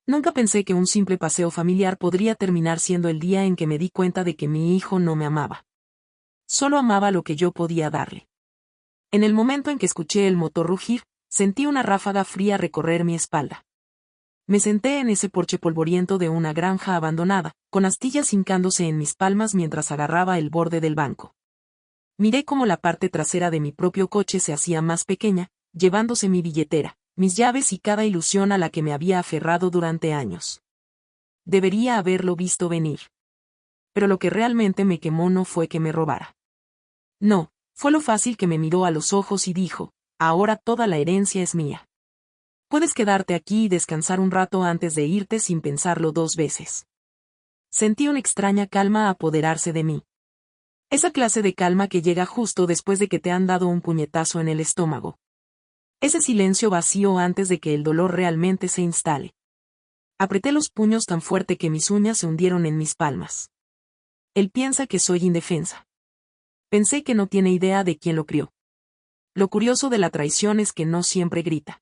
Nunca pensé que un simple paseo familiar podría terminar siendo el día en que me di cuenta de que mi hijo no me amaba. Solo amaba lo que yo podía darle. En el momento en que escuché el motor rugir, sentí una ráfaga fría recorrer mi espalda. Me senté en ese porche polvoriento de una granja abandonada, con astillas hincándose en mis palmas mientras agarraba el borde del banco. Miré cómo la parte trasera de mi propio coche se hacía más pequeña, llevándose mi billetera, mis llaves y cada ilusión a la que me había aferrado durante años. Debería haberlo visto venir. Pero lo que realmente me quemó no fue que me robara. No, fue lo fácil que me miró a los ojos y dijo, ahora toda la herencia es mía. Puedes quedarte aquí y descansar un rato antes de irte sin pensarlo 2 veces. Sentí una extraña calma apoderarse de mí. Esa clase de calma que llega justo después de que te han dado un puñetazo en el estómago. Ese silencio vacío antes de que el dolor realmente se instale. Apreté los puños tan fuerte que mis uñas se hundieron en mis palmas. Él piensa que soy indefensa. Pensé que no tiene idea de quién lo crió. Lo curioso de la traición es que no siempre grita.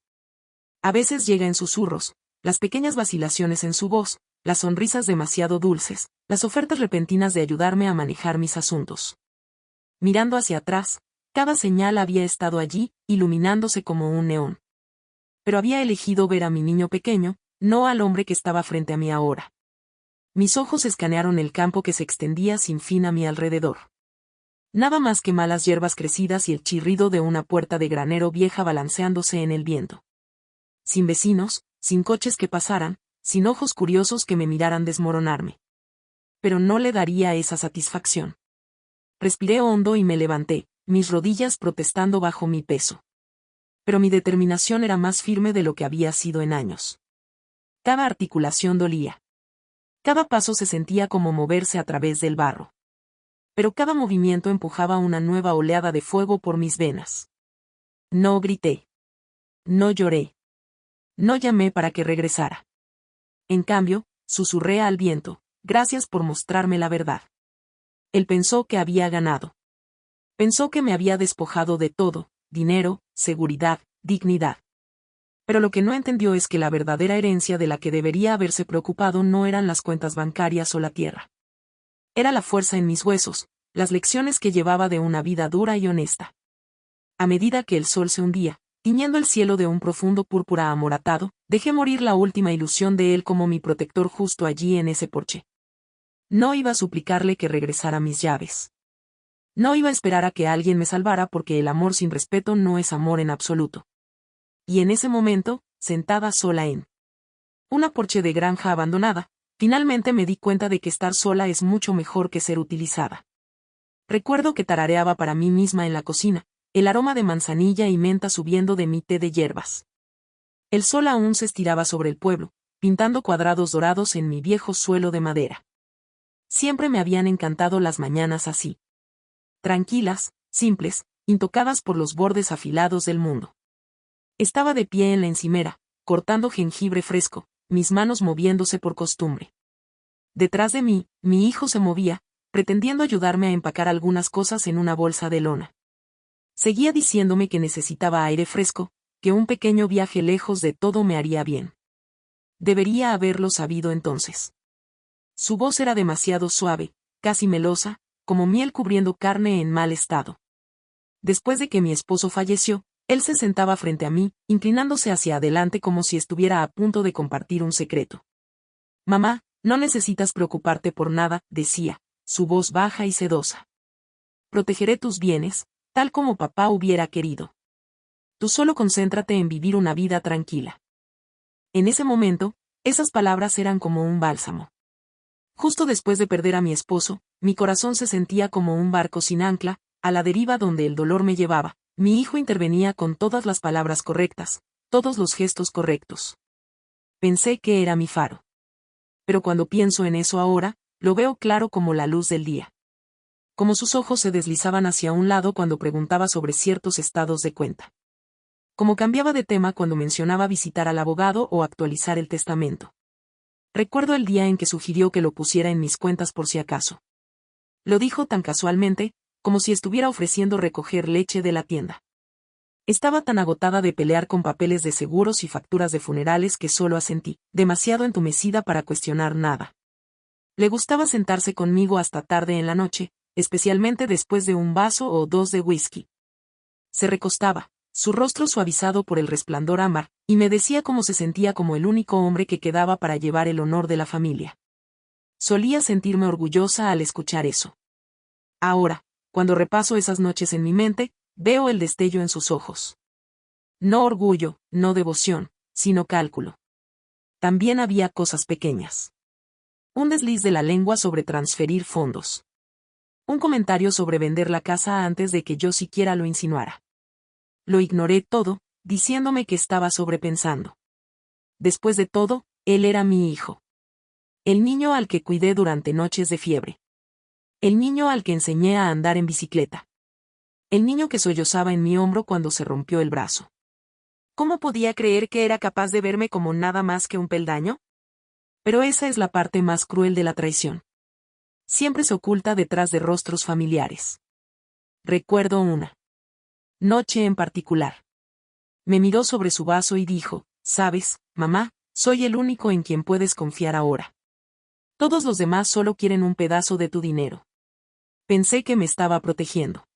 A veces llega en susurros, las pequeñas vacilaciones en su voz, las sonrisas demasiado dulces, las ofertas repentinas de ayudarme a manejar mis asuntos. Mirando hacia atrás, cada señal había estado allí, iluminándose como un neón. Pero había elegido ver a mi niño pequeño, no al hombre que estaba frente a mí ahora. Mis ojos escanearon el campo que se extendía sin fin a mi alrededor. Nada más que malas hierbas crecidas y el chirrido de una puerta de granero vieja balanceándose en el viento. Sin vecinos, sin coches que pasaran, sin ojos curiosos que me miraran desmoronarme. Pero no le daría esa satisfacción. Respiré hondo y me levanté, mis rodillas protestando bajo mi peso. Pero mi determinación era más firme de lo que había sido en años. Cada articulación dolía. Cada paso se sentía como moverse a través del barro. Pero cada movimiento empujaba una nueva oleada de fuego por mis venas. No grité. No lloré. No llamé para que regresara. En cambio, susurré al viento, gracias por mostrarme la verdad. Él pensó que había ganado. Pensó que me había despojado de todo, dinero, seguridad, dignidad. Pero lo que no entendió es que la verdadera herencia de la que debería haberse preocupado no eran las cuentas bancarias o la tierra. Era la fuerza en mis huesos, las lecciones que llevaba de una vida dura y honesta. A medida que el sol se hundía, tiñendo el cielo de un profundo púrpura amoratado, dejé morir la última ilusión de él como mi protector justo allí en ese porche. No iba a suplicarle que regresara mis llaves. No iba a esperar a que alguien me salvara porque el amor sin respeto no es amor en absoluto. Y en ese momento, sentada sola en una porche de granja abandonada, finalmente me di cuenta de que estar sola es mucho mejor que ser utilizada. Recuerdo que tarareaba para mí misma en la cocina, el aroma de manzanilla y menta subiendo de mi té de hierbas. El sol aún se estiraba sobre el pueblo, pintando cuadrados dorados en mi viejo suelo de madera. Siempre me habían encantado las mañanas así. Tranquilas, simples, intocadas por los bordes afilados del mundo. Estaba de pie en la encimera, cortando jengibre fresco, mis manos moviéndose por costumbre. Detrás de mí, mi hijo se movía, pretendiendo ayudarme a empacar algunas cosas en una bolsa de lona. Seguía diciéndome que necesitaba aire fresco, que un pequeño viaje lejos de todo me haría bien. Debería haberlo sabido entonces. Su voz era demasiado suave, casi melosa, como miel cubriendo carne en mal estado. Después de que mi esposo falleció, él se sentaba frente a mí, inclinándose hacia adelante como si estuviera a punto de compartir un secreto. Mamá, no necesitas preocuparte por nada, decía, su voz baja y sedosa. Protegeré tus bienes, tal como papá hubiera querido. Tú solo concéntrate en vivir una vida tranquila. En ese momento, esas palabras eran como un bálsamo. Justo después de perder a mi esposo, mi corazón se sentía como un barco sin ancla, a la deriva donde el dolor me llevaba. Mi hijo intervenía con todas las palabras correctas, todos los gestos correctos. Pensé que era mi faro. Pero cuando pienso en eso ahora, lo veo claro como la luz del día. Como sus ojos se deslizaban hacia un lado cuando preguntaba sobre ciertos estados de cuenta. Como cambiaba de tema cuando mencionaba visitar al abogado o actualizar el testamento. Recuerdo el día en que sugirió que lo pusiera en mis cuentas por si acaso. Lo dijo tan casualmente, como si estuviera ofreciendo recoger leche de la tienda. Estaba tan agotada de pelear con papeles de seguros y facturas de funerales que solo asentí, demasiado entumecida para cuestionar nada. Le gustaba sentarse conmigo hasta tarde en la noche, especialmente después de un vaso o dos de whisky. Se recostaba, su rostro suavizado por el resplandor ámbar, y me decía cómo se sentía como el único hombre que quedaba para llevar el honor de la familia. Solía sentirme orgullosa al escuchar eso. Ahora, cuando repaso esas noches en mi mente, veo el destello en sus ojos. No orgullo, no devoción, sino cálculo. También había cosas pequeñas. Un desliz de la lengua sobre transferir fondos. Un comentario sobre vender la casa antes de que yo siquiera lo insinuara. Lo ignoré todo, diciéndome que estaba sobrepensando. Después de todo, él era mi hijo. El niño al que cuidé durante noches de fiebre. El niño al que enseñé a andar en bicicleta. El niño que sollozaba en mi hombro cuando se rompió el brazo. ¿Cómo podía creer que era capaz de verme como nada más que un peldaño? Pero esa es la parte más cruel de la traición. Siempre se oculta detrás de rostros familiares. Recuerdo una noche en particular. Me miró sobre su vaso y dijo, «Sabes, mamá, soy el único en quien puedes confiar ahora. Todos los demás solo quieren un pedazo de tu dinero». Pensé que me estaba protegiendo.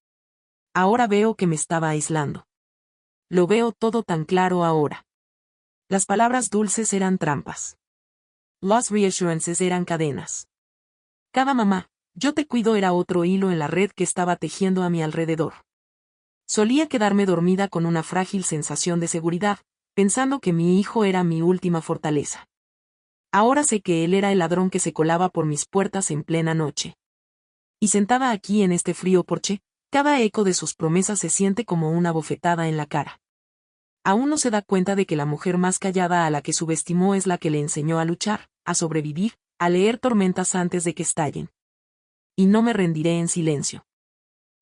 Ahora veo que me estaba aislando. Lo veo todo tan claro ahora. Las palabras dulces eran trampas. Las reassurances eran cadenas. Cada mamá, yo te cuido era otro hilo en la red que estaba tejiendo a mi alrededor. Solía quedarme dormida con una frágil sensación de seguridad, pensando que mi hijo era mi última fortaleza. Ahora sé que él era el ladrón que se colaba por mis puertas en plena noche. Y sentada aquí en este frío porche, cada eco de sus promesas se siente como una bofetada en la cara. Aún no se da cuenta de que la mujer más callada a la que subestimó es la que le enseñó a luchar, a sobrevivir, a leer tormentas antes de que estallen. Y no me rendiré en silencio.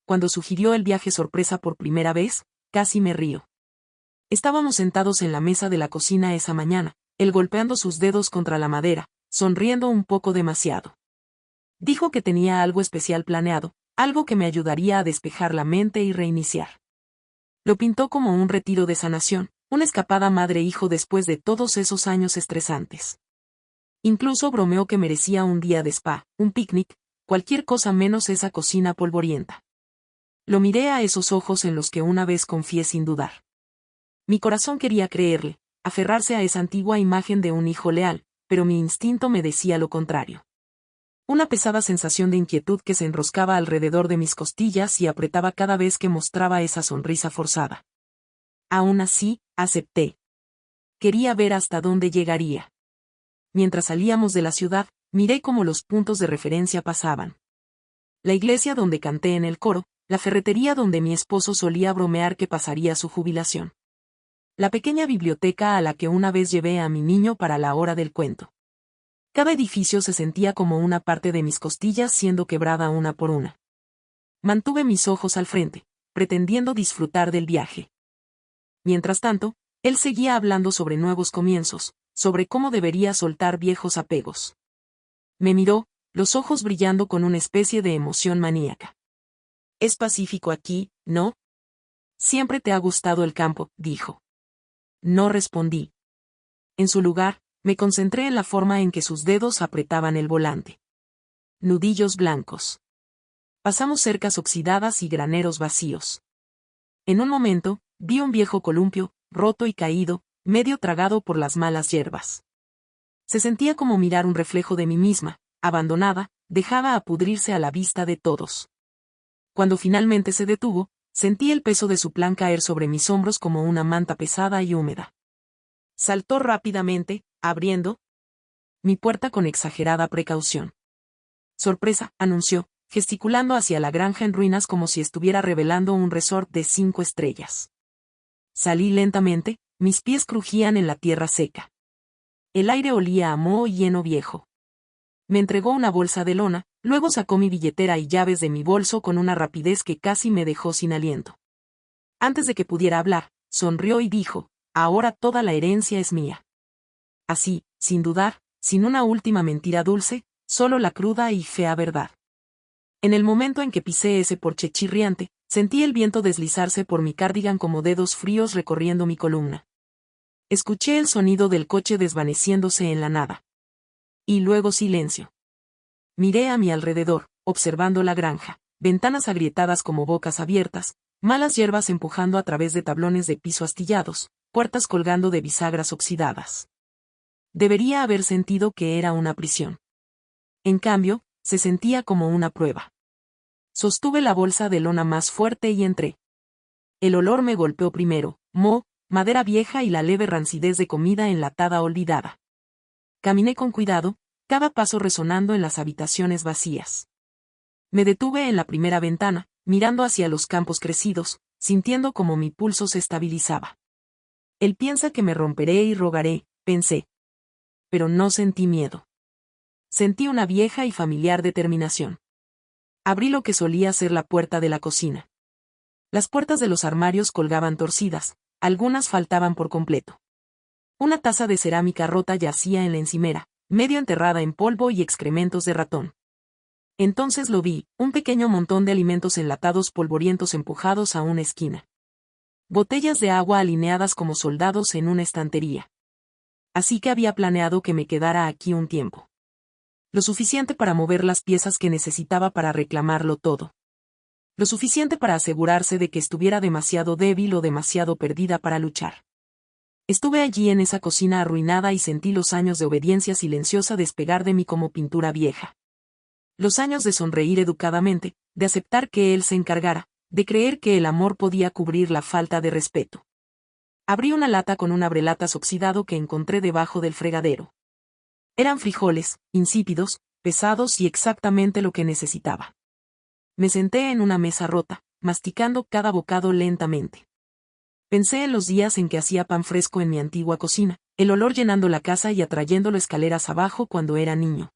Cuando sugirió el viaje sorpresa por primera vez, casi me río. Estábamos sentados en la mesa de la cocina esa mañana, él golpeando sus dedos contra la madera, sonriendo un poco demasiado. Dijo que tenía algo especial planeado, algo que me ayudaría a despejar la mente y reiniciar. Lo pintó como un retiro de sanación, una escapada madre-hijo después de todos esos años estresantes. Incluso bromeó que merecía un día de spa, un picnic, cualquier cosa menos esa cocina polvorienta. Lo miré a esos ojos en los que una vez confié sin dudar. Mi corazón quería creerle, aferrarse a esa antigua imagen de un hijo leal, pero mi instinto me decía lo contrario. Una pesada sensación de inquietud que se enroscaba alrededor de mis costillas y apretaba cada vez que mostraba esa sonrisa forzada. Aún así, acepté. Quería ver hasta dónde llegaría. Mientras salíamos de la ciudad, miré cómo los puntos de referencia pasaban. La iglesia donde canté en el coro, la ferretería donde mi esposo solía bromear que pasaría su jubilación. La pequeña biblioteca a la que una vez llevé a mi niño para la hora del cuento. Cada edificio se sentía como una parte de mis costillas siendo quebrada una por una. Mantuve mis ojos al frente, pretendiendo disfrutar del viaje. Mientras tanto, él seguía hablando sobre nuevos comienzos, sobre cómo debería soltar viejos apegos. Me miró, los ojos brillando con una especie de emoción maníaca. «Es pacífico aquí, ¿no? Siempre te ha gustado el campo», dijo. No respondí. En su lugar, me concentré en la forma en que sus dedos apretaban el volante. Nudillos blancos. Pasamos cercas oxidadas y graneros vacíos. En un momento, vi un viejo columpio, roto y caído, medio tragado por las malas hierbas. Se sentía como mirar un reflejo de mí misma, abandonada, dejada a pudrirse a la vista de todos. Cuando finalmente se detuvo, sentí el peso de su plan caer sobre mis hombros como una manta pesada y húmeda. Saltó rápidamente, abriendo mi puerta con exagerada precaución. «Sorpresa», anunció, gesticulando hacia la granja en ruinas como si estuviera revelando un resort de 5 estrellas. Salí lentamente, mis pies crujían en la tierra seca. El aire olía a moho y heno viejo. Me entregó una bolsa de lona, luego sacó mi billetera y llaves de mi bolso con una rapidez que casi me dejó sin aliento. Antes de que pudiera hablar, sonrió y dijo, «Ahora toda la herencia es mía». Así, sin dudar, sin una última mentira dulce, solo la cruda y fea verdad. En el momento en que pisé ese porche chirriante, Sentí el viento deslizarse por mi cardigan como dedos fríos recorriendo mi columna. Escuché el sonido del coche desvaneciéndose en la nada. Y luego silencio. Miré a mi alrededor, observando la granja, ventanas agrietadas como bocas abiertas, malas hierbas empujando a través de tablones de piso astillados, puertas colgando de bisagras oxidadas. Debería haber sentido que era una prisión. En cambio, se sentía como una prueba. Sostuve la bolsa de lona más fuerte y entré. El olor me golpeó primero, moho, madera vieja y la leve rancidez de comida enlatada olvidada. Caminé con cuidado, cada paso resonando en las habitaciones vacías. Me detuve en la primera ventana, mirando hacia los campos crecidos, sintiendo como mi pulso se estabilizaba. Él piensa que me romperé y rogaré, pensé. Pero no sentí miedo. Sentí una vieja y familiar determinación. Abrí lo que solía ser la puerta de la cocina. Las puertas de los armarios colgaban torcidas, algunas faltaban por completo. Una taza de cerámica rota yacía en la encimera, medio enterrada en polvo y excrementos de ratón. Entonces lo vi, un pequeño montón de alimentos enlatados polvorientos empujados a una esquina. Botellas de agua alineadas como soldados en una estantería. Así que había planeado que me quedara aquí un tiempo. Lo suficiente para mover las piezas que necesitaba para reclamarlo todo. Lo suficiente para asegurarse de que estuviera demasiado débil o demasiado perdida para luchar. Estuve allí en esa cocina arruinada y sentí los años de obediencia silenciosa despegar de mí como pintura vieja. Los años de sonreír educadamente, de aceptar que él se encargara, de creer que el amor podía cubrir la falta de respeto. Abrí una lata con un abrelatas oxidado que encontré debajo del fregadero. Eran frijoles, insípidos, pesados y exactamente lo que necesitaba. Me senté en una mesa rota, masticando cada bocado lentamente. Pensé en los días en que hacía pan fresco en mi antigua cocina, el olor llenando la casa y atrayéndolo escaleras abajo cuando era niño.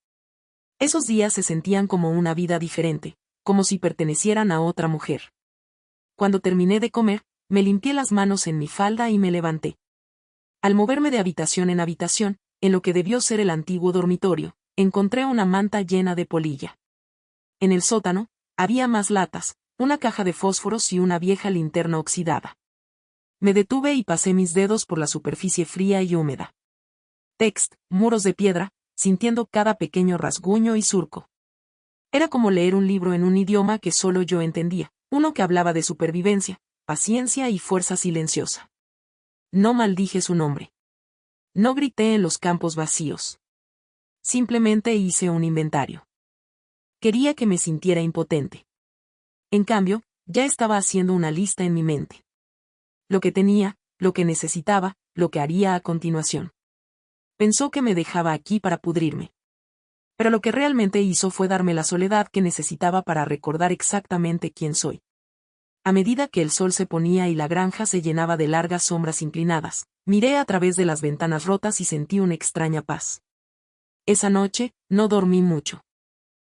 Esos días se sentían como una vida diferente, como si pertenecieran a otra mujer. Cuando terminé de comer, me limpié las manos en mi falda y me levanté. Al moverme de habitación en habitación, en lo que debió ser el antiguo dormitorio, encontré una manta llena de polilla. En el sótano, había más latas, una caja de fósforos y una vieja linterna oxidada. Me detuve y pasé mis dedos por la superficie fría y húmeda. Text, muros de piedra, sintiendo cada pequeño rasguño y surco. Era como leer un libro en un idioma que solo yo entendía, uno que hablaba de supervivencia, paciencia y fuerza silenciosa. No maldije su nombre. No grité en los campos vacíos. Simplemente hice un inventario. Quería que me sintiera impotente. En cambio, ya estaba haciendo una lista en mi mente. Lo que tenía, lo que necesitaba, lo que haría a continuación. Pensó que me dejaba aquí para pudrirme. Pero lo que realmente hizo fue darme la soledad que necesitaba para recordar exactamente quién soy. A medida que el sol se ponía y la granja se llenaba de largas sombras inclinadas, miré a través de las ventanas rotas y sentí una extraña paz. Esa noche, no dormí mucho.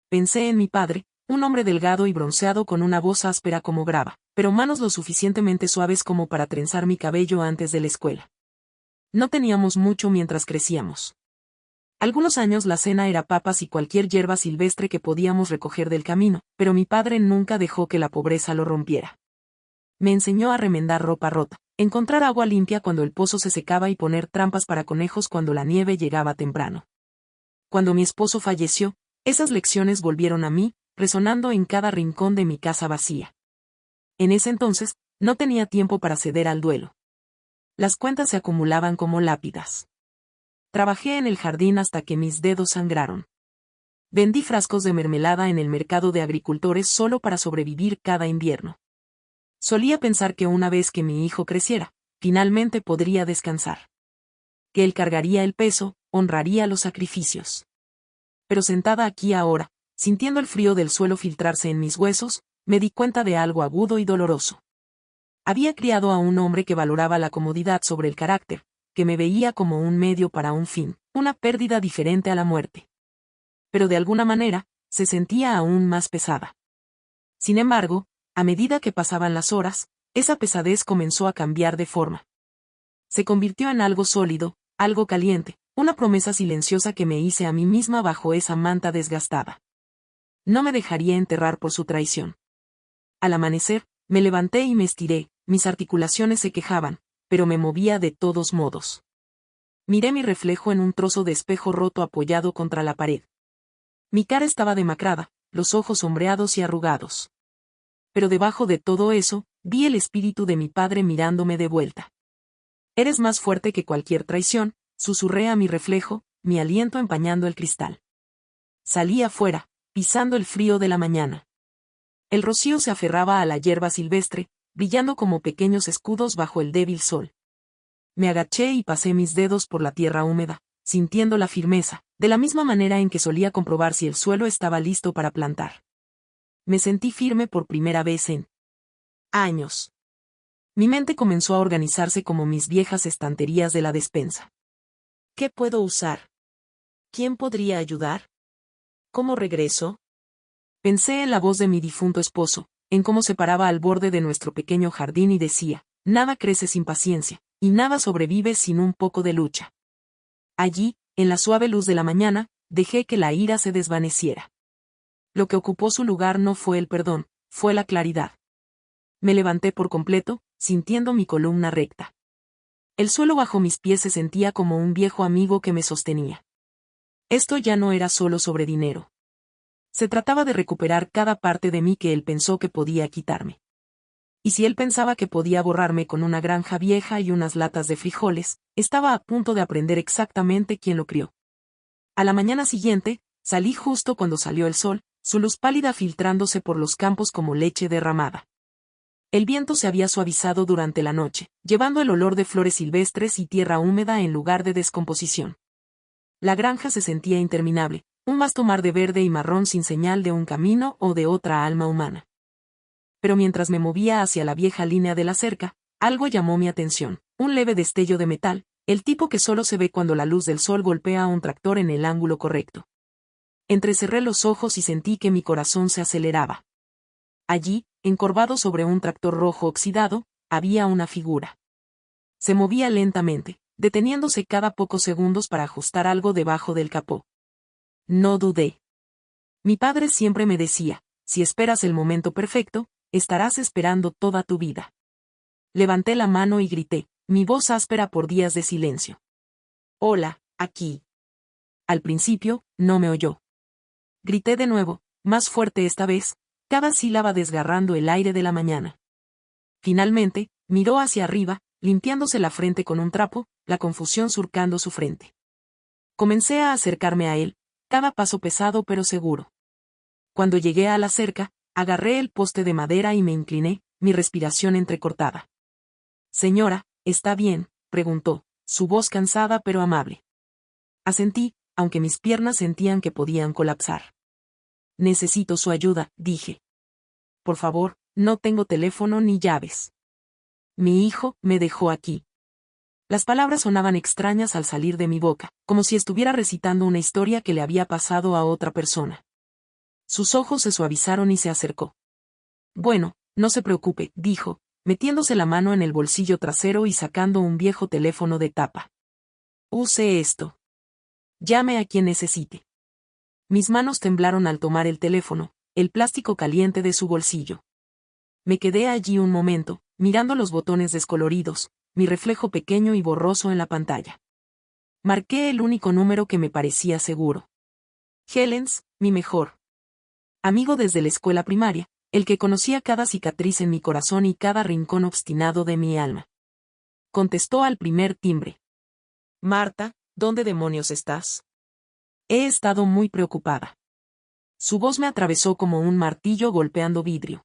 Pensé en mi padre, un hombre delgado y bronceado con una voz áspera como grava, pero manos lo suficientemente suaves como para trenzar mi cabello antes de la escuela. No teníamos mucho mientras crecíamos. Algunos años la cena era papas y cualquier hierba silvestre que podíamos recoger del camino, pero mi padre nunca dejó que la pobreza lo rompiera. Me enseñó a remendar ropa rota, encontrar agua limpia cuando el pozo se secaba y poner trampas para conejos cuando la nieve llegaba temprano. Cuando mi esposo falleció, esas lecciones volvieron a mí, resonando en cada rincón de mi casa vacía. En ese entonces, no tenía tiempo para ceder al duelo. Las cuentas se acumulaban como lápidas. Trabajé en el jardín hasta que mis dedos sangraron. Vendí frascos de mermelada en el mercado de agricultores solo para sobrevivir cada invierno. Solía pensar que una vez que mi hijo creciera, finalmente podría descansar. Que él cargaría el peso, honraría los sacrificios. Pero sentada aquí ahora, sintiendo el frío del suelo filtrarse en mis huesos, me di cuenta de algo agudo y doloroso. Había criado a un hombre que valoraba la comodidad sobre el carácter, que me veía como un medio para un fin, una pérdida diferente a la muerte. Pero de alguna manera, se sentía aún más pesada. Sin embargo, a medida que pasaban las horas, esa pesadez comenzó a cambiar de forma. Se convirtió en algo sólido, algo caliente, una promesa silenciosa que me hice a mí misma bajo esa manta desgastada. No me dejaría enterrar por su traición. Al amanecer, Me levanté y me estiré, mis articulaciones se quejaban, pero me movía de todos modos. Miré mi reflejo en un trozo de espejo roto apoyado contra la pared. Mi cara estaba demacrada, los ojos sombreados y arrugados. Pero debajo de todo eso, vi el espíritu de mi padre mirándome de vuelta. Eres más fuerte que cualquier traición, susurré a mi reflejo, mi aliento empañando el cristal. Salí afuera, pisando el frío de la mañana. El rocío se aferraba a la hierba silvestre, brillando como pequeños escudos bajo el débil sol. Me agaché y pasé mis dedos por la tierra húmeda, sintiendo la firmeza, de la misma manera en que solía comprobar si el suelo estaba listo para plantar. Me sentí firme por primera vez en años. Mi mente comenzó a organizarse como mis viejas estanterías de la despensa. ¿Qué puedo usar? ¿Quién podría ayudar? ¿Cómo regreso? Pensé en la voz de mi difunto esposo, en cómo se paraba al borde de nuestro pequeño jardín y decía, nada crece sin paciencia, y nada sobrevive sin un poco de lucha. Allí, en la suave luz de la mañana, dejé que la ira se desvaneciera. Lo que ocupó su lugar no fue el perdón, fue la claridad. Me levanté por completo, sintiendo mi columna recta. El suelo bajo mis pies se sentía como un viejo amigo que me sostenía. Esto ya no era solo sobre dinero. Se trataba de recuperar cada parte de mí que él pensó que podía quitarme. Y si él pensaba que podía borrarme con una granja vieja y unas latas de frijoles, estaba a punto de aprender exactamente quién lo crió. A la mañana siguiente, salí justo cuando salió el sol, su luz pálida filtrándose por los campos como leche derramada. El viento se había suavizado durante la noche, llevando el olor de flores silvestres y tierra húmeda en lugar de descomposición. La granja se sentía interminable, un vasto mar de verde y marrón sin señal de un camino o de otra alma humana. Pero mientras me movía hacia la vieja línea de la cerca, algo llamó mi atención, un leve destello de metal, el tipo que solo se ve cuando la luz del sol golpea a un tractor en el ángulo correcto. Entrecerré los ojos y sentí que mi corazón se aceleraba. Allí, encorvado sobre un tractor rojo oxidado, había una figura. Se movía lentamente, deteniéndose cada pocos segundos para ajustar algo debajo del capó. No dudé. Mi padre siempre me decía, si esperas el momento perfecto, estarás esperando toda tu vida. Levanté la mano y grité, mi voz áspera por días de silencio. Hola, aquí. Al principio, no me oyó. Grité de nuevo, más fuerte esta vez, cada sílaba desgarrando el aire de la mañana. Finalmente, miró hacia arriba, limpiándose la frente con un trapo, la confusión surcando su frente. Comencé a acercarme a él, cada paso pesado pero seguro. Cuando llegué a la cerca, agarré el poste de madera y me incliné, mi respiración entrecortada. Señora, ¿está bien?, preguntó, su voz cansada pero amable. Asentí, aunque mis piernas sentían que podían colapsar. Necesito su ayuda, dije. Por favor, no tengo teléfono ni llaves. Mi hijo me dejó aquí. Las palabras sonaban extrañas al salir de mi boca, como si estuviera recitando una historia que le había pasado a otra persona. Sus ojos se suavizaron y se acercó. Bueno, no se preocupe, dijo, metiéndose la mano en el bolsillo trasero y sacando un viejo teléfono de tapa. Use esto. Llame a quien necesite. Mis manos temblaron al tomar el teléfono, el plástico caliente de su bolsillo. Me quedé allí un momento, mirando los botones descoloridos, mi reflejo pequeño y borroso en la pantalla. Marqué el único número que me parecía seguro. Helens, mi mejor amigo desde la escuela primaria, el que conocía cada cicatriz en mi corazón y cada rincón obstinado de mi alma. Contestó al primer timbre. Marta, ¿dónde demonios estás? He estado muy preocupada. Su voz me atravesó como un martillo golpeando vidrio.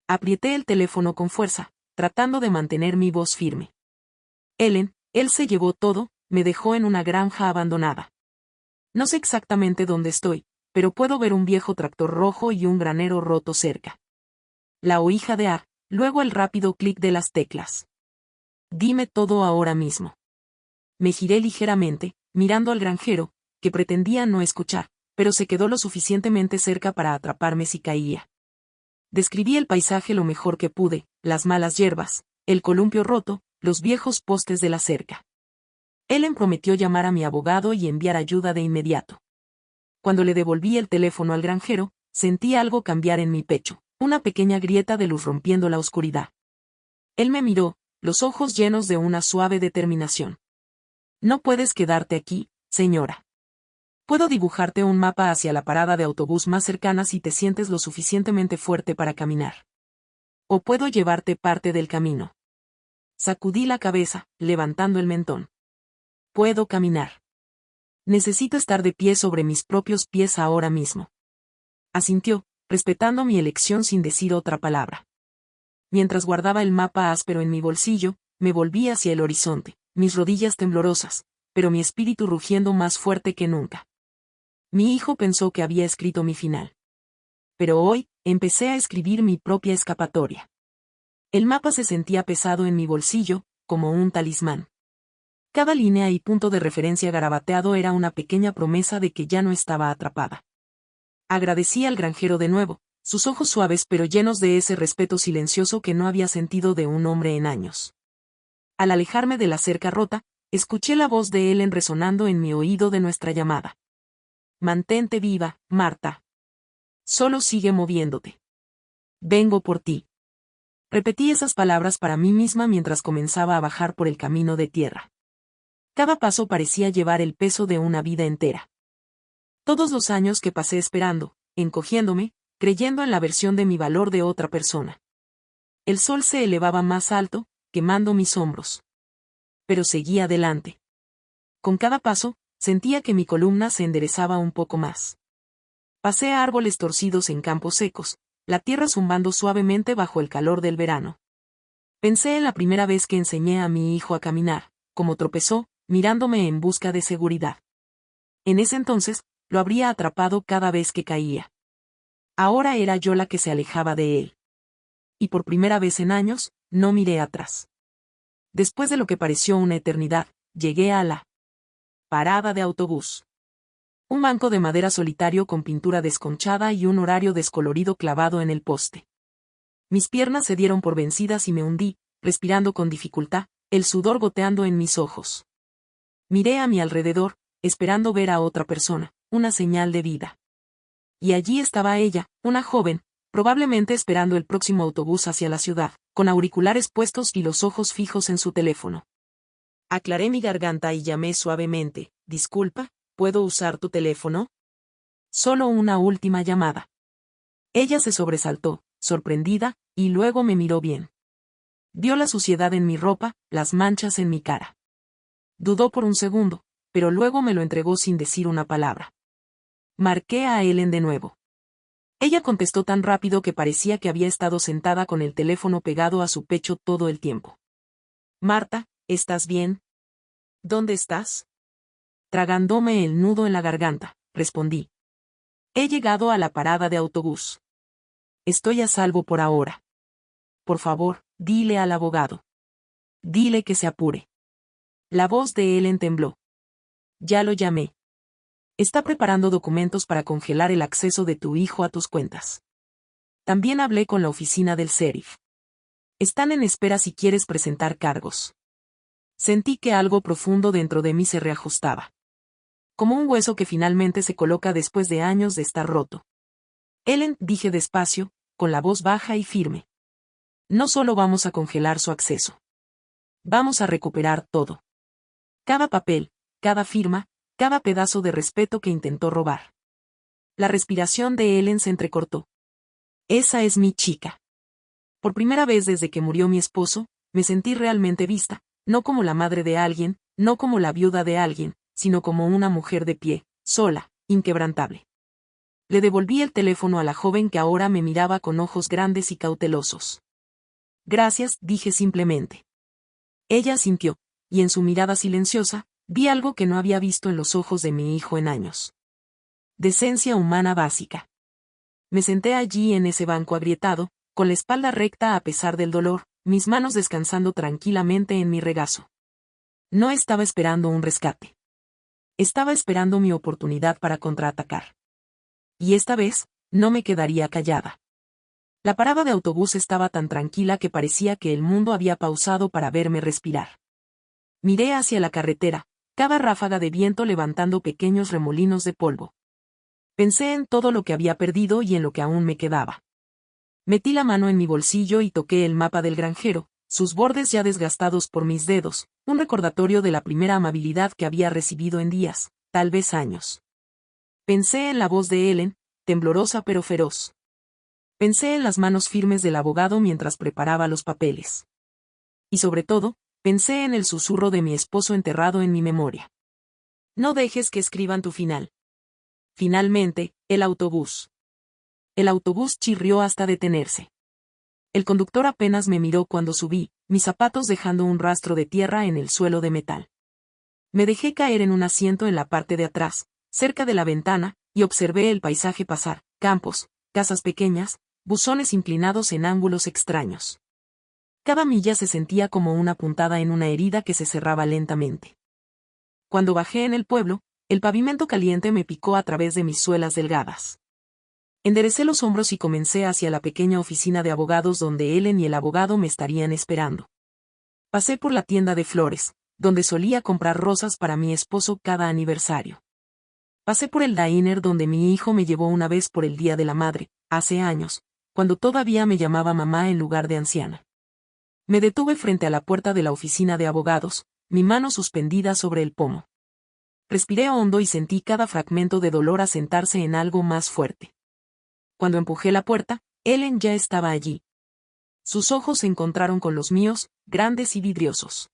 Aprieté el teléfono con fuerza, tratando de mantener mi voz firme. Ellen, él se llevó todo, me dejó en una granja abandonada. No sé exactamente dónde estoy, pero puedo ver un viejo tractor rojo y un granero roto cerca. La oí jadear, luego el rápido clic de las teclas. Dime todo ahora mismo. Me giré ligeramente, mirando al granjero, que pretendía no escuchar, pero se quedó lo suficientemente cerca para atraparme si caía. Describí el paisaje lo mejor que pude, las malas hierbas, el columpio roto, los viejos postes de la cerca. Ellen prometió llamar a mi abogado y enviar ayuda de inmediato. Cuando le devolví el teléfono al granjero, sentí algo cambiar en mi pecho, Una pequeña grieta de luz rompiendo la oscuridad. Él me miró, los ojos llenos de una suave determinación. No puedes quedarte aquí, señora. Puedo dibujarte un mapa hacia la parada de autobús más cercana si te sientes lo suficientemente fuerte para caminar. O puedo llevarte parte del camino. Sacudí la cabeza, levantando el mentón. Puedo caminar. Necesito estar de pie sobre mis propios pies ahora mismo. Asintió, respetando mi elección sin decir otra palabra. Mientras guardaba el mapa áspero en mi bolsillo, me volví hacia el horizonte, mis rodillas temblorosas, pero mi espíritu rugiendo más fuerte que nunca. Mi hijo pensó que había escrito mi final. Pero hoy, empecé a escribir mi propia escapatoria. El mapa se sentía pesado en mi bolsillo, como un talismán. Cada línea y punto de referencia garabateado era una pequeña promesa de que ya no estaba atrapada. Agradecí al granjero de nuevo, sus ojos suaves pero llenos de ese respeto silencioso que no había sentido de un hombre en años. Al alejarme de la cerca rota, escuché la voz de Ellen resonando en mi oído de nuestra llamada. Mantente viva, Marta. Solo sigue moviéndote. Vengo por ti. Repetí esas palabras para mí misma mientras comenzaba a bajar por el camino de tierra. Cada paso parecía llevar el peso de una vida entera. Todos los años que pasé esperando, encogiéndome, creyendo en la versión de mi valor de otra persona. El sol se elevaba más alto, quemando mis hombros. Pero seguía adelante. Con cada paso, sentía que mi columna se enderezaba un poco más. Pasé a árboles torcidos en campos secos, la tierra zumbando suavemente bajo el calor del verano. Pensé en la primera vez que enseñé a mi hijo a caminar, como tropezó, mirándome en busca de seguridad. En ese entonces, lo habría atrapado cada vez que caía. Ahora era yo la que se alejaba de él. Y por primera vez en años, no miré atrás. Después de lo que pareció una eternidad, llegué a la parada de autobús. Un banco de madera solitario con pintura desconchada y un horario descolorido clavado en el poste. Mis piernas se dieron por vencidas y me hundí, respirando con dificultad, el sudor goteando en mis ojos. Miré a mi alrededor, esperando ver a otra persona, una señal de vida. Y allí estaba ella, una joven, probablemente esperando el próximo autobús hacia la ciudad, con auriculares puestos y los ojos fijos en su teléfono. Aclaré mi garganta y llamé suavemente, disculpa, ¿puedo usar tu teléfono? Solo una última llamada. Ella se sobresaltó, sorprendida, y luego me miró bien. Vio la suciedad en mi ropa, las manchas en mi cara. Dudó por un segundo, pero luego me lo entregó sin decir una palabra. Marqué a Ellen de nuevo. Ella contestó tan rápido que parecía que había estado sentada con el teléfono pegado a su pecho todo el tiempo. Marta, ¿estás bien? ¿Dónde estás? Tragándome el nudo en la garganta, respondí. He llegado a la parada de autobús. Estoy a salvo por ahora. Por favor, dile al abogado. Dile que se apure. La voz de Ellen tembló. Ya lo llamé. Está preparando documentos para congelar el acceso de tu hijo a tus cuentas. También hablé con la oficina del sheriff. Están en espera si quieres presentar cargos. Sentí que algo profundo dentro de mí se reajustaba. Como un hueso que finalmente se coloca después de años de estar roto. Ellen, dije despacio, con la voz baja y firme. No solo vamos a congelar su acceso. Vamos a recuperar todo. Cada papel, cada firma, cada pedazo de respeto que intentó robar. La respiración de Ellen se entrecortó. Esa es mi chica. Por primera vez desde que murió mi esposo, me sentí realmente vista, no como la madre de alguien, no como la viuda de alguien, sino como una mujer de pie, sola, inquebrantable. Le devolví el teléfono a la joven que ahora me miraba con ojos grandes y cautelosos. Gracias, dije simplemente. Ella asintió, y en su mirada silenciosa, vi algo que no había visto en los ojos de mi hijo en años. Decencia humana básica. Me senté allí en ese banco agrietado, con la espalda recta a pesar del dolor, mis manos descansando tranquilamente en mi regazo. No estaba esperando un rescate. Estaba esperando mi oportunidad para contraatacar. Y esta vez, no me quedaría callada. La parada de autobús estaba tan tranquila que parecía que el mundo había pausado para verme respirar. Miré hacia la carretera, cada ráfaga de viento levantando pequeños remolinos de polvo. Pensé en todo lo que había perdido y en lo que aún me quedaba. Metí la mano en mi bolsillo y toqué el mapa del granjero, sus bordes ya desgastados por mis dedos, un recordatorio de la primera amabilidad que había recibido en días, tal vez años. Pensé en la voz de Ellen, temblorosa pero feroz. Pensé en las manos firmes del abogado mientras preparaba los papeles. Y sobre todo, pensé en el susurro de mi esposo enterrado en mi memoria. No dejes que escriban tu final. Finalmente, el autobús. El autobús chirrió hasta detenerse. El conductor apenas me miró cuando subí, mis zapatos dejando un rastro de tierra en el suelo de metal. Me dejé caer en un asiento en la parte de atrás, cerca de la ventana, y observé el paisaje pasar, campos, casas pequeñas, buzones inclinados en ángulos extraños. Cada milla se sentía como una puntada en una herida que se cerraba lentamente. Cuando bajé en el pueblo, el pavimento caliente me picó a través de mis suelas delgadas. Enderecé los hombros y comencé hacia la pequeña oficina de abogados donde Ellen y el abogado me estarían esperando. Pasé por la tienda de flores, donde solía comprar rosas para mi esposo cada aniversario. Pasé por el diner donde mi hijo me llevó una vez por el Día de la Madre, hace años, cuando todavía me llamaba mamá en lugar de anciana. Me detuve frente a la puerta de la oficina de abogados, mi mano suspendida sobre el pomo. Respiré hondo y sentí cada fragmento de dolor asentarse en algo más fuerte. Cuando empujé la puerta, Ellen ya estaba allí. Sus ojos se encontraron con los míos, grandes y vidriosos.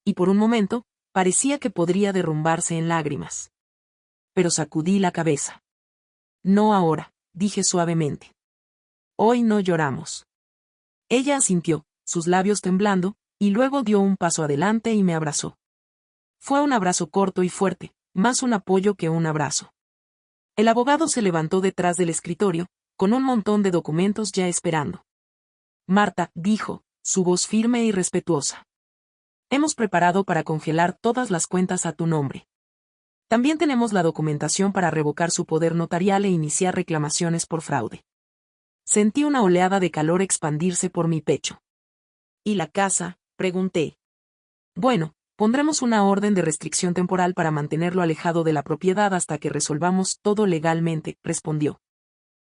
Y por un momento, parecía que podría derrumbarse en lágrimas. Pero sacudí la cabeza. No ahora, dije suavemente. Hoy no lloramos. Ella asintió, sus labios temblando, y luego dio un paso adelante y me abrazó. Fue un abrazo corto y fuerte, más un apoyo que un abrazo. El abogado se levantó detrás del escritorio, con un montón de documentos ya esperando. Marta, dijo, su voz firme y respetuosa. Hemos preparado para congelar todas las cuentas a tu nombre. También tenemos la documentación para revocar su poder notarial e iniciar reclamaciones por fraude. Sentí una oleada de calor expandirse por mi pecho. ¿Y la casa?, pregunté. Bueno, pondremos una orden de restricción temporal para mantenerlo alejado de la propiedad hasta que resolvamos todo legalmente, respondió.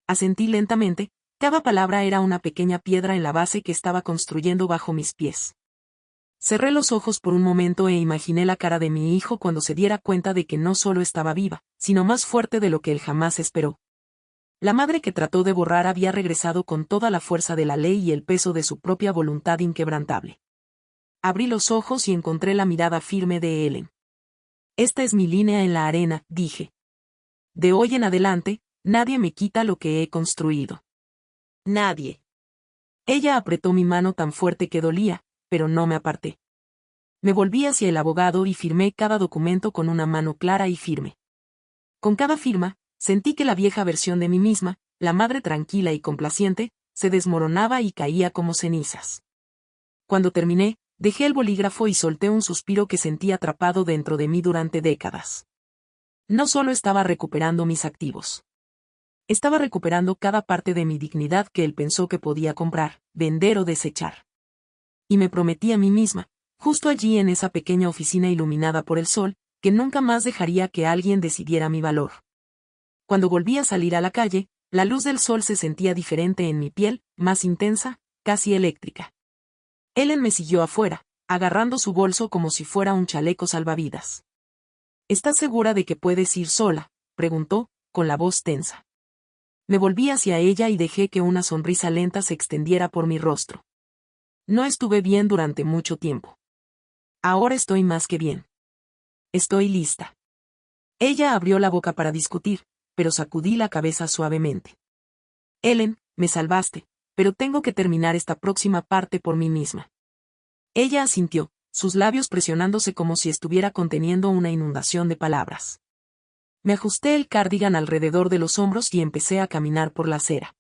Asentí lentamente, cada palabra era una pequeña piedra en la base que estaba construyendo bajo mis pies. Cerré los ojos por un momento e imaginé la cara de mi hijo cuando se diera cuenta de que no solo estaba viva, sino más fuerte de lo que él jamás esperó. La madre que trató de borrar había regresado con toda la fuerza de la ley y el peso de su propia voluntad inquebrantable. Abrí los ojos y encontré la mirada firme de Ellen. Esta es mi línea en la arena, dije. De hoy en adelante, nadie me quita lo que he construido. Nadie. Ella apretó mi mano tan fuerte que dolía, pero no me aparté. Me volví hacia el abogado y firmé cada documento con una mano clara y firme. Con cada firma, sentí que la vieja versión de mí misma, la madre tranquila y complaciente, se desmoronaba y caía como cenizas. Cuando terminé, dejé el bolígrafo y solté un suspiro que sentí atrapado dentro de mí durante décadas. No solo estaba recuperando mis activos. Estaba recuperando cada parte de mi dignidad que él pensó que podía comprar, vender o desechar. Y me prometí a mí misma, justo allí en esa pequeña oficina iluminada por el sol, que nunca más dejaría que alguien decidiera mi valor. Cuando volví a salir a la calle, la luz del sol se sentía diferente en mi piel, más intensa, casi eléctrica. Ellen me siguió afuera, agarrando su bolso como si fuera un chaleco salvavidas. ¿Estás segura de que puedes ir sola?, preguntó, con la voz tensa. Me volví hacia ella y dejé que una sonrisa lenta se extendiera por mi rostro. No estuve bien durante mucho tiempo. Ahora estoy más que bien. Estoy lista. Ella abrió la boca para discutir, pero sacudí la cabeza suavemente. Ellen, me salvaste, pero tengo que terminar esta próxima parte por mí misma. Ella asintió, sus labios presionándose como si estuviera conteniendo una inundación de palabras. Me ajusté el cardigan alrededor de los hombros y empecé a caminar por la acera.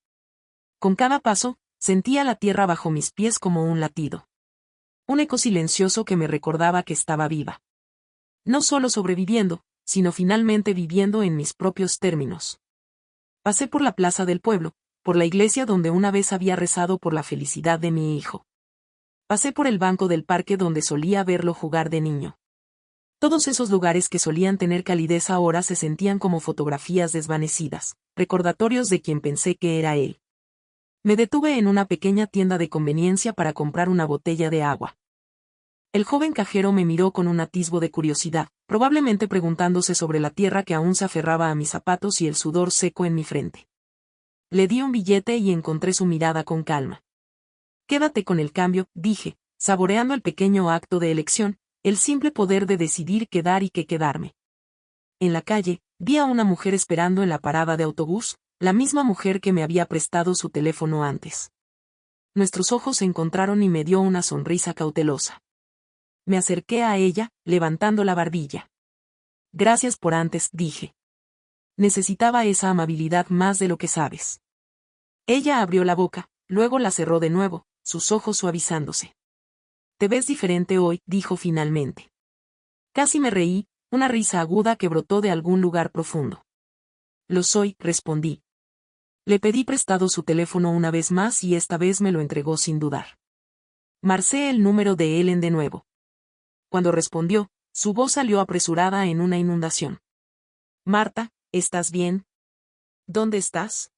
Con cada paso, sentía la tierra bajo mis pies como un latido. Un eco silencioso que me recordaba que estaba viva. No solo sobreviviendo, sino finalmente viviendo en mis propios términos. Pasé por la plaza del pueblo, por la iglesia donde una vez había rezado por la felicidad de mi hijo. Pasé por el banco del parque donde solía verlo jugar de niño. Todos esos lugares que solían tener calidez ahora se sentían como fotografías desvanecidas, recordatorios de quien pensé que era él. Me detuve en una pequeña tienda de conveniencia para comprar una botella de agua. El joven cajero me miró con un atisbo de curiosidad, probablemente preguntándose sobre la tierra que aún se aferraba a mis zapatos y el sudor seco en mi frente. Le di un billete y encontré su mirada con calma. Quédate con el cambio, dije, saboreando el pequeño acto de elección, el simple poder de decidir quedar y qué quedarme. En la calle, vi a una mujer esperando en la parada de autobús, la misma mujer que me había prestado su teléfono antes. Nuestros ojos se encontraron y me dio una sonrisa cautelosa. Me acerqué a ella, levantando la barbilla. Gracias por antes, dije. Necesitaba esa amabilidad más de lo que sabes. Ella abrió la boca, luego la cerró de nuevo, sus ojos suavizándose. Te ves diferente hoy, dijo finalmente. Casi me reí, una risa aguda que brotó de algún lugar profundo. Lo soy, respondí. Le pedí prestado su teléfono una vez más y esta vez me lo entregó sin dudar. Marcé el número de Ellen de nuevo. Cuando respondió, su voz salió apresurada en una inundación. Marta, ¿estás bien? ¿Dónde estás?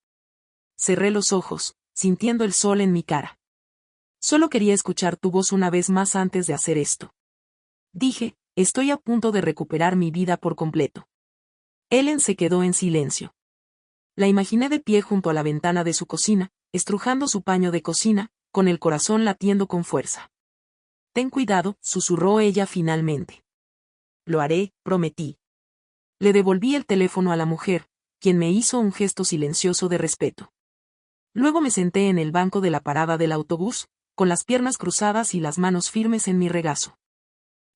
Cerré los ojos, sintiendo el sol en mi cara. Solo quería escuchar tu voz una vez más antes de hacer esto. Dije, estoy a punto de recuperar mi vida por completo. Ellen se quedó en silencio. La imaginé de pie junto a la ventana de su cocina, estrujando su paño de cocina, con el corazón latiendo con fuerza. Ten cuidado, susurró ella finalmente. Lo haré, prometí. Le devolví el teléfono a la mujer, quien me hizo un gesto silencioso de respeto. Luego me senté en el banco de la parada del autobús, con las piernas cruzadas y las manos firmes en mi regazo.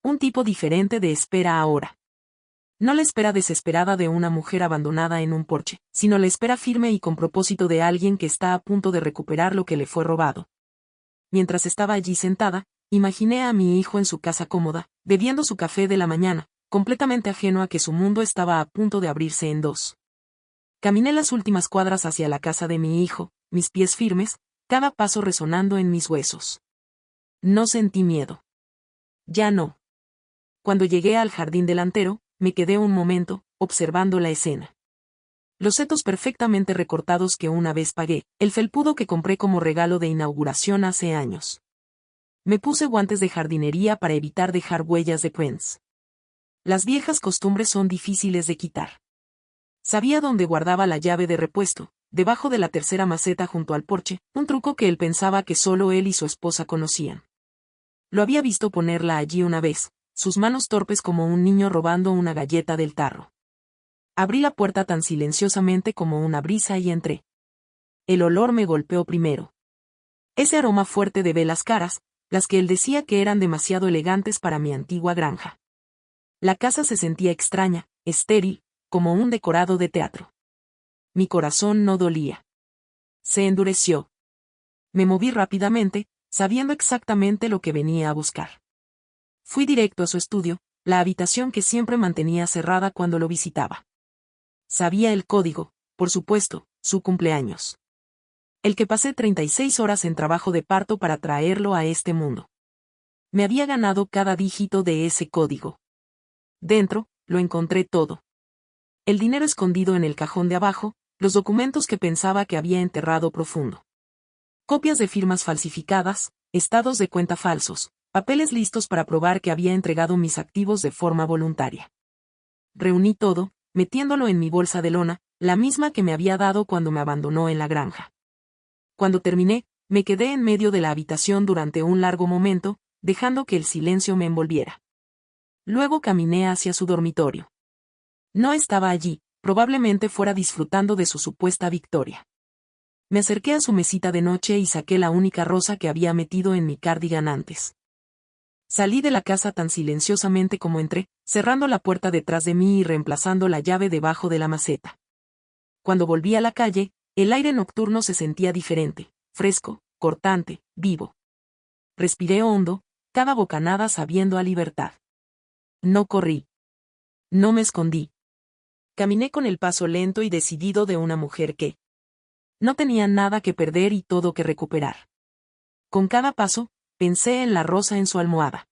Un tipo diferente de espera ahora. No la espera desesperada de una mujer abandonada en un porche, sino la espera firme y con propósito de alguien que está a punto de recuperar lo que le fue robado. Mientras estaba allí sentada, imaginé a mi hijo en su casa cómoda, bebiendo su café de la mañana, completamente ajeno a que su mundo estaba a punto de abrirse en dos. Caminé las últimas cuadras hacia la casa de mi hijo, mis pies firmes, cada paso resonando en mis huesos. No sentí miedo. Ya no. Cuando llegué al jardín delantero, me quedé un momento, observando la escena. Los setos perfectamente recortados que una vez pagué, el felpudo que compré como regalo de inauguración hace años. Me puse guantes de jardinería para evitar dejar huellas de Prince. Las viejas costumbres son difíciles de quitar. Sabía dónde guardaba la llave de repuesto, debajo de la tercera maceta junto al porche, un truco que él pensaba que solo él y su esposa conocían. Lo había visto ponerla allí una vez, sus manos torpes como un niño robando una galleta del tarro. Abrí la puerta tan silenciosamente como una brisa y entré. El olor me golpeó primero. Ese aroma fuerte de velas caras, las que él decía que eran demasiado elegantes para mi antigua granja. La casa se sentía extraña, estéril, como un decorado de teatro. Mi corazón no dolía. Se endureció. Me moví rápidamente, sabiendo exactamente lo que venía a buscar. Fui directo a su estudio, la habitación que siempre mantenía cerrada cuando lo visitaba. Sabía el código, por supuesto, su cumpleaños. El que pasé 36 horas en trabajo de parto para traerlo a este mundo. Me había ganado cada dígito de ese código. Dentro, lo encontré todo. El dinero escondido en el cajón de abajo, los documentos que pensaba que había enterrado profundo. Copias de firmas falsificadas, estados de cuenta falsos, papeles listos para probar que había entregado mis activos de forma voluntaria. Reuní todo, metiéndolo en mi bolsa de lona, la misma que me había dado cuando me abandonó en la granja. Cuando terminé, me quedé en medio de la habitación durante un largo momento, dejando que el silencio me envolviera. Luego caminé hacia su dormitorio. No estaba allí, probablemente fuera disfrutando de su supuesta victoria. Me acerqué a su mesita de noche y saqué la única rosa que había metido en mi cardigan antes. Salí de la casa tan silenciosamente como entré, cerrando la puerta detrás de mí y reemplazando la llave debajo de la maceta. Cuando volví a la calle, el aire nocturno se sentía diferente, fresco, cortante, vivo. Respiré hondo, cada bocanada sabiendo a libertad. No corrí. No me escondí. Caminé con el paso lento y decidido de una mujer que no tenía nada que perder y todo que recuperar. Con cada paso, pensé en la rosa en su almohada.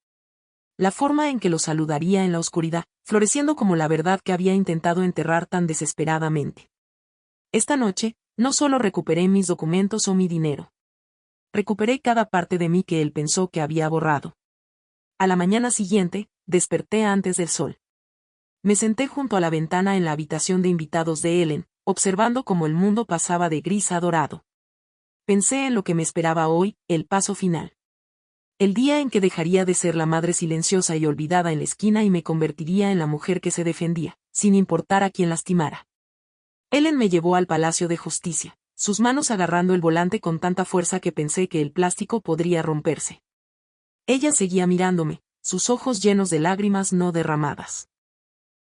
La forma en que lo saludaría en la oscuridad, floreciendo como la verdad que había intentado enterrar tan desesperadamente. Esta noche, No solo recuperé mis documentos o mi dinero. Recuperé cada parte de mí que él pensó que había borrado. A la mañana siguiente, desperté antes del sol. Me senté junto a la ventana en la habitación de invitados de Ellen, observando cómo el mundo pasaba de gris a dorado. Pensé en lo que me esperaba hoy, el paso final. El día en que dejaría de ser la madre silenciosa y olvidada en la esquina y me convertiría en la mujer que se defendía, sin importar a quién lastimara. Ellen me llevó al Palacio de Justicia, sus manos agarrando el volante con tanta fuerza que pensé que el plástico podría romperse. Ella seguía mirándome, sus ojos llenos de lágrimas no derramadas.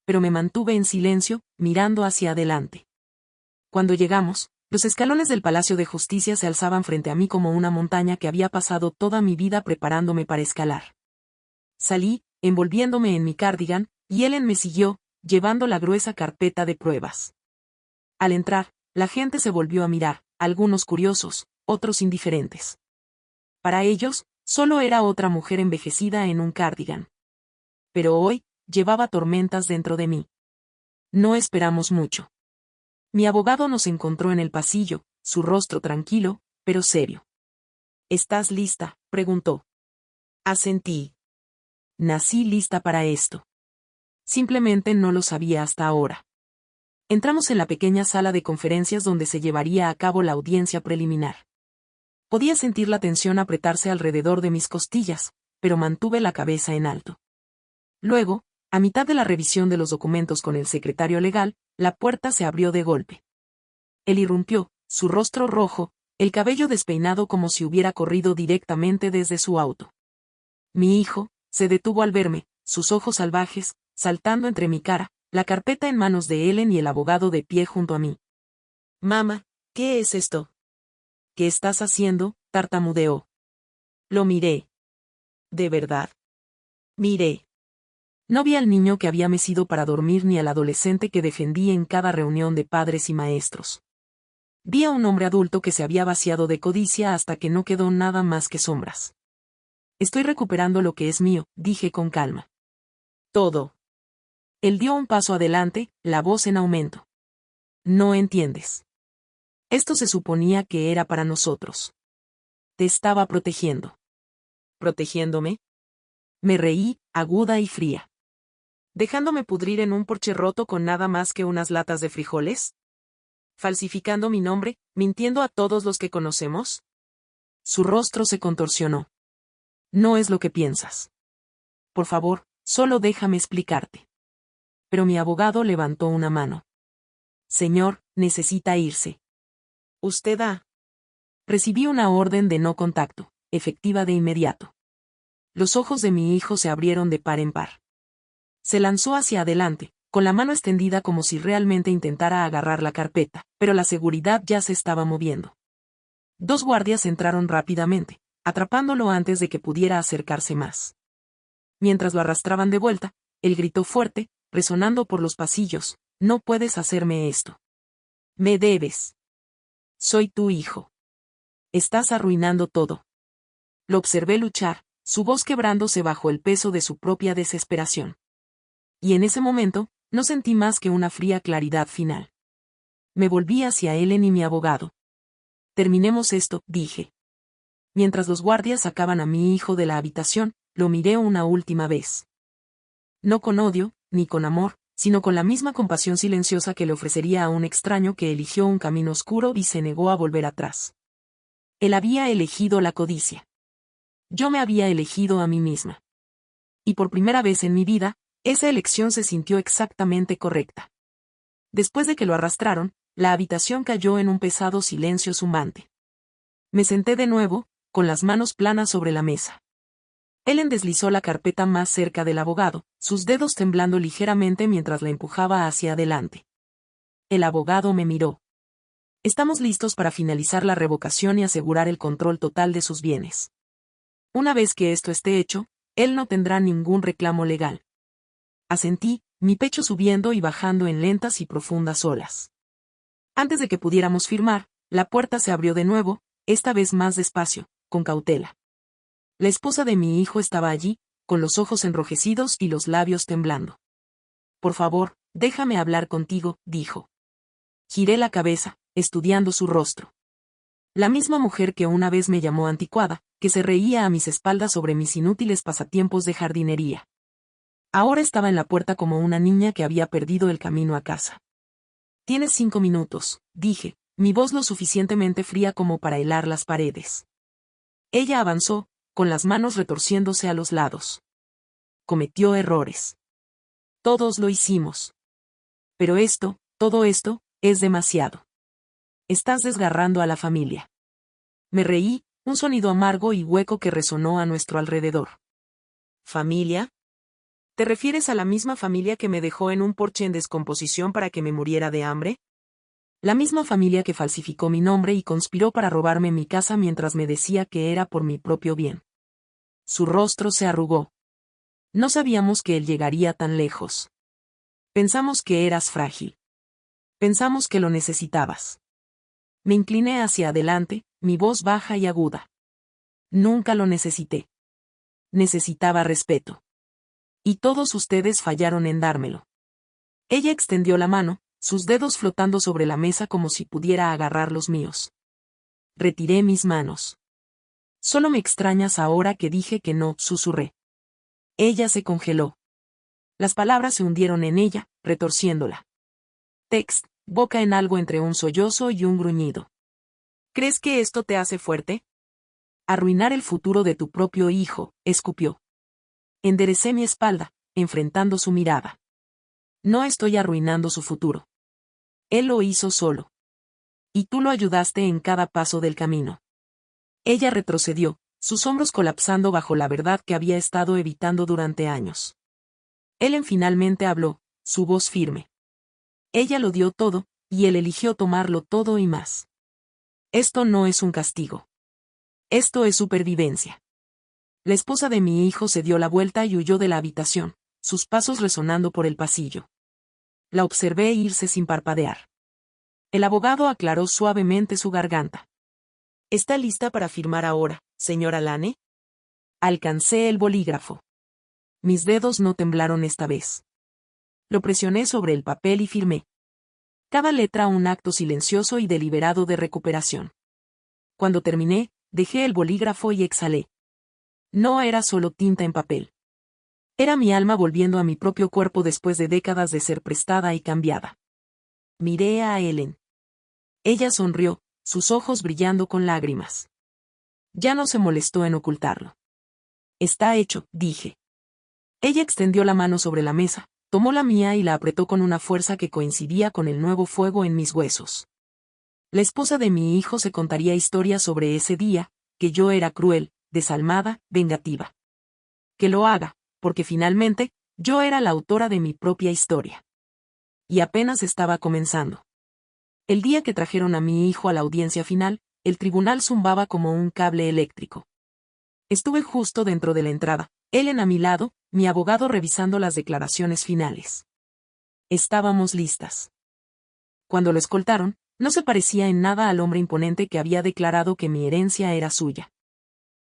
Pero me mantuve en silencio, mirando hacia adelante. Cuando llegamos, los escalones del Palacio de Justicia se alzaban frente a mí como una montaña que había pasado toda mi vida preparándome para escalar. Salí, envolviéndome en mi cardigan, y Ellen me siguió, llevando la gruesa carpeta de pruebas. Al entrar, la gente se volvió a mirar, algunos curiosos, otros indiferentes. Para ellos, solo era otra mujer envejecida en un cardigan. Pero hoy, llevaba tormentas dentro de mí. No esperamos mucho. Mi abogado nos encontró en el pasillo, su rostro tranquilo, pero serio. ¿Estás lista?, preguntó. Asentí. Nací lista para esto. Simplemente no lo sabía hasta ahora. Entramos en la pequeña sala de conferencias donde se llevaría a cabo la audiencia preliminar. Podía sentir la tensión apretarse alrededor de mis costillas, pero mantuve la cabeza en alto. Luego, a mitad de la revisión de los documentos con el secretario legal, la puerta se abrió de golpe. Él irrumpió, su rostro rojo, el cabello despeinado como si hubiera corrido directamente desde su auto. Mi hijo se detuvo al verme, sus ojos salvajes, saltando entre mi cara, la carpeta en manos de Ellen y el abogado de pie junto a mí. «Mamá, ¿qué es esto?» «¿Qué estás haciendo?», tartamudeó. Lo miré. ¿De verdad? Miré. No vi al niño que había mecido para dormir ni al adolescente que defendí en cada reunión de padres y maestros. Vi a un hombre adulto que se había vaciado de codicia hasta que no quedó nada más que sombras. Estoy recuperando lo que es mío, dije con calma. Todo. Él dio un paso adelante, la voz en aumento. No entiendes. Esto se suponía que era para nosotros. Te estaba protegiendo. ¿Protegiéndome? Me reí, aguda y fría. ¿Dejándome pudrir en un porche roto con nada más que unas latas de frijoles? ¿Falsificando mi nombre, mintiendo a todos los que conocemos? Su rostro se contorsionó. No es lo que piensas. Por favor, solo déjame explicarte. Pero mi abogado levantó una mano. Señor, necesita irse. Usted ha. Recibí una orden de no contacto, efectiva de inmediato. Los ojos de mi hijo se abrieron de par en par. Se lanzó hacia adelante, con la mano extendida como si realmente intentara agarrar la carpeta, pero la seguridad ya se estaba moviendo. 2 guardias entraron rápidamente, atrapándolo antes de que pudiera acercarse más. Mientras lo arrastraban de vuelta, él gritó fuerte, resonando por los pasillos: «No puedes hacerme esto. Me debes. Soy tu hijo. Estás arruinando todo». Lo observé luchar, su voz quebrándose bajo el peso de su propia desesperación. Y en ese momento, no sentí más que una fría claridad final. Me volví hacia Ellen y mi abogado. «Terminemos esto», dije. Mientras los guardias sacaban a mi hijo de la habitación, lo miré una última vez. No con odio, ni con amor, sino con la misma compasión silenciosa que le ofrecería a un extraño que eligió un camino oscuro y se negó a volver atrás. Él había elegido la codicia. Yo me había elegido a mí misma. Y por primera vez en mi vida, esa elección se sintió exactamente correcta. Después de que lo arrastraron, la habitación cayó en un pesado silencio zumbante. Me senté de nuevo, con las manos planas sobre la mesa. Ellen deslizó la carpeta más cerca del abogado, sus dedos temblando ligeramente mientras la empujaba hacia adelante. El abogado me miró. «Estamos listos para finalizar la revocación y asegurar el control total de sus bienes. Una vez que esto esté hecho, él no tendrá ningún reclamo legal». Asentí, mi pecho subiendo y bajando en lentas y profundas olas. Antes de que pudiéramos firmar, la puerta se abrió de nuevo, esta vez más despacio, con cautela. La esposa de mi hijo estaba allí, con los ojos enrojecidos y los labios temblando. «Por favor, déjame hablar contigo», dijo. Giré la cabeza, estudiando su rostro. La misma mujer que una vez me llamó anticuada, que se reía a mis espaldas sobre mis inútiles pasatiempos de jardinería. Ahora estaba en la puerta como una niña que había perdido el camino a casa. «Tienes 5 minutos», dije, mi voz lo suficientemente fría como para helar las paredes. Ella avanzó, con las manos retorciéndose a los lados. Cometió errores. Todos lo hicimos. Pero todo esto, es demasiado. Estás desgarrando a la familia. Me reí, un sonido amargo y hueco que resonó a nuestro alrededor. ¿Familia? ¿Te refieres a la misma familia que me dejó en un porche en descomposición para que me muriera de hambre? La misma familia que falsificó mi nombre y conspiró para robarme mi casa mientras me decía que era por mi propio bien. Su rostro se arrugó. No sabíamos que él llegaría tan lejos. Pensamos que eras frágil. Pensamos que lo necesitabas. Me incliné hacia adelante, mi voz baja y aguda. Nunca lo necesité. Necesitaba respeto. Y todos ustedes fallaron en dármelo. Ella extendió la mano, sus dedos flotando sobre la mesa como si pudiera agarrar los míos. Retiré mis manos. Solo me extrañas ahora que dije que no, susurré. Ella se congeló. Las palabras se hundieron en ella, retorciéndola. Text, boca en algo entre un sollozo y un gruñido. ¿Crees que esto te hace fuerte? Arruinar el futuro de tu propio hijo, escupió. Enderecé mi espalda, enfrentando su mirada. No estoy arruinando su futuro. Él lo hizo solo. Y tú lo ayudaste en cada paso del camino. Ella retrocedió, sus hombros colapsando bajo la verdad que había estado evitando durante años. Ellen finalmente habló, su voz firme. Ella lo dio todo, y él eligió tomarlo todo y más. Esto no es un castigo. Esto es supervivencia. La esposa de mi hijo se dio la vuelta y huyó de la habitación, sus pasos resonando por el pasillo. La observé irse sin parpadear. El abogado aclaró suavemente su garganta. ¿Está lista para firmar ahora, señora Lane? Alcancé el bolígrafo. Mis dedos no temblaron esta vez. Lo presioné sobre el papel y firmé. Cada letra un acto silencioso y deliberado de recuperación. Cuando terminé, dejé el bolígrafo y exhalé. No era solo tinta en papel. Era mi alma volviendo a mi propio cuerpo después de décadas de ser prestada y cambiada. Miré a Ellen. Ella sonrió, sus ojos brillando con lágrimas. Ya no se molestó en ocultarlo. Está hecho, dije. Ella extendió la mano sobre la mesa, tomó la mía y la apretó con una fuerza que coincidía con el nuevo fuego en mis huesos. La esposa de mi hijo se contaría historias sobre ese día, que yo era cruel, desalmada, vengativa. Que lo haga, porque finalmente, yo era la autora de mi propia historia. Y apenas estaba comenzando. El día que trajeron a mi hijo a la audiencia final, el tribunal zumbaba como un cable eléctrico. Estuve justo dentro de la entrada, Ellen a mi lado, mi abogado revisando las declaraciones finales. Estábamos listas. Cuando lo escoltaron, no se parecía en nada al hombre imponente que había declarado que mi herencia era suya.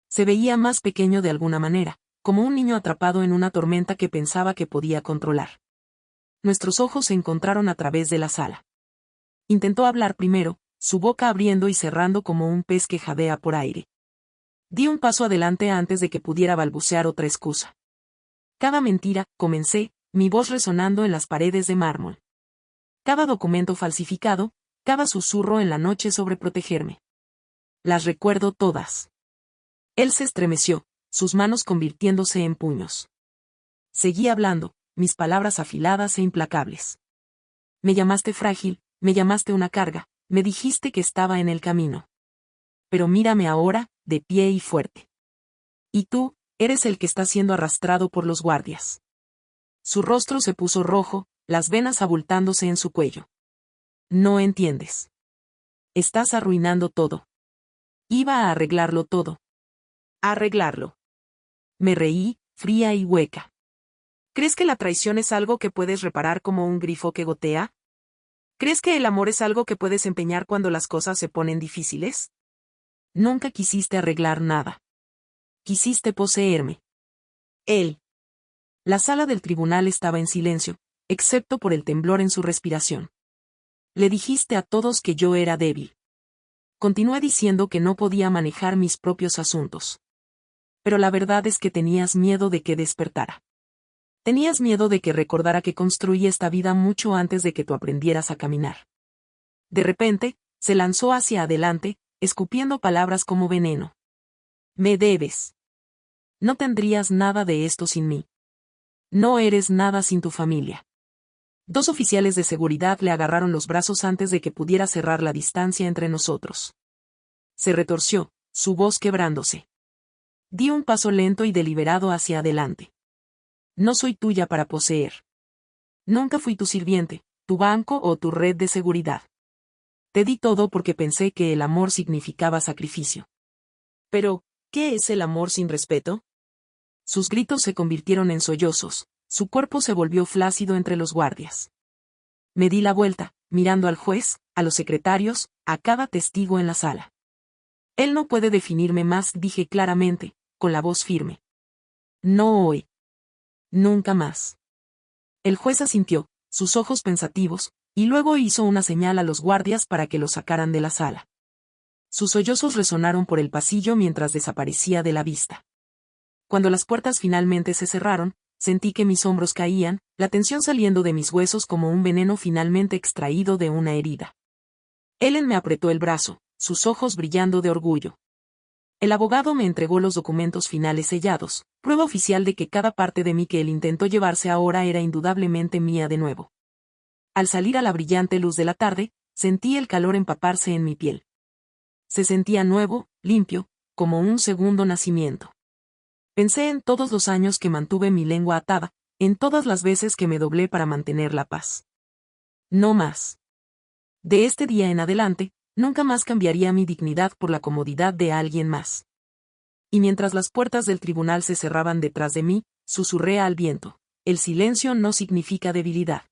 Se veía más pequeño de alguna manera, como un niño atrapado en una tormenta que pensaba que podía controlar. Nuestros ojos se encontraron a través de la sala. Intentó hablar primero, su boca abriendo y cerrando como un pez que jadea por aire. Di un paso adelante antes de que pudiera balbucear otra excusa. Cada mentira, comencé, mi voz resonando en las paredes de mármol. Cada documento falsificado, cada susurro en la noche sobre protegerme. Las recuerdo todas. Él se estremeció, sus manos convirtiéndose en puños. Seguí hablando, mis palabras afiladas e implacables. Me llamaste frágil, me llamaste una carga, me dijiste que estaba en el camino. Pero mírame ahora, de pie y fuerte. Y tú, eres el que está siendo arrastrado por los guardias. Su rostro se puso rojo, las venas abultándose en su cuello. No entiendes. Estás arruinando todo. Iba a arreglarlo todo. Arreglarlo. Me reí, fría y hueca. ¿Crees que la traición es algo que puedes reparar como un grifo que gotea? ¿Crees que el amor es algo que puedes empeñar cuando las cosas se ponen difíciles? Nunca quisiste arreglar nada. Quisiste poseerme. Él. La sala del tribunal estaba en silencio, excepto por el temblor en su respiración. Le dijiste a todos que yo era débil. Continué diciendo que no podía manejar mis propios asuntos. Pero la verdad es que tenías miedo de que despertara. Tenías miedo de que recordara que construí esta vida mucho antes de que tú aprendieras a caminar. De repente, se lanzó hacia adelante, escupiendo palabras como veneno. Me debes. No tendrías nada de esto sin mí. No eres nada sin tu familia. 2 oficiales de seguridad le agarraron los brazos antes de que pudiera cerrar la distancia entre nosotros. Se retorció, su voz quebrándose. Di un paso lento y deliberado hacia adelante. No soy tuya para poseer. Nunca fui tu sirviente, tu banco o tu red de seguridad. Te di todo porque pensé que el amor significaba sacrificio. Pero, ¿qué es el amor sin respeto? Sus gritos se convirtieron en sollozos, su cuerpo se volvió flácido entre los guardias. Me di la vuelta, mirando al juez, a los secretarios, a cada testigo en la sala. Él no puede definirme más, dije claramente, con la voz firme. No hoy. Nunca más. El juez asintió, sus ojos pensativos, y luego hizo una señal a los guardias para que lo sacaran de la sala. Sus sollozos resonaron por el pasillo mientras desaparecía de la vista. Cuando las puertas finalmente se cerraron, sentí que mis hombros caían, la tensión saliendo de mis huesos como un veneno finalmente extraído de una herida. Ellen me apretó el brazo, sus ojos brillando de orgullo. El abogado me entregó los documentos finales sellados, prueba oficial de que cada parte de mí que él intentó llevarse ahora era indudablemente mía de nuevo. Al salir a la brillante luz de la tarde, sentí el calor empaparse en mi piel. Se sentía nuevo, limpio, como un segundo nacimiento. Pensé en todos los años que mantuve mi lengua atada, en todas las veces que me doblé para mantener la paz. No más. De este día en adelante, nunca más cambiaría mi dignidad por la comodidad de alguien más. Y mientras las puertas del tribunal se cerraban detrás de mí, susurré al viento: el silencio no significa debilidad.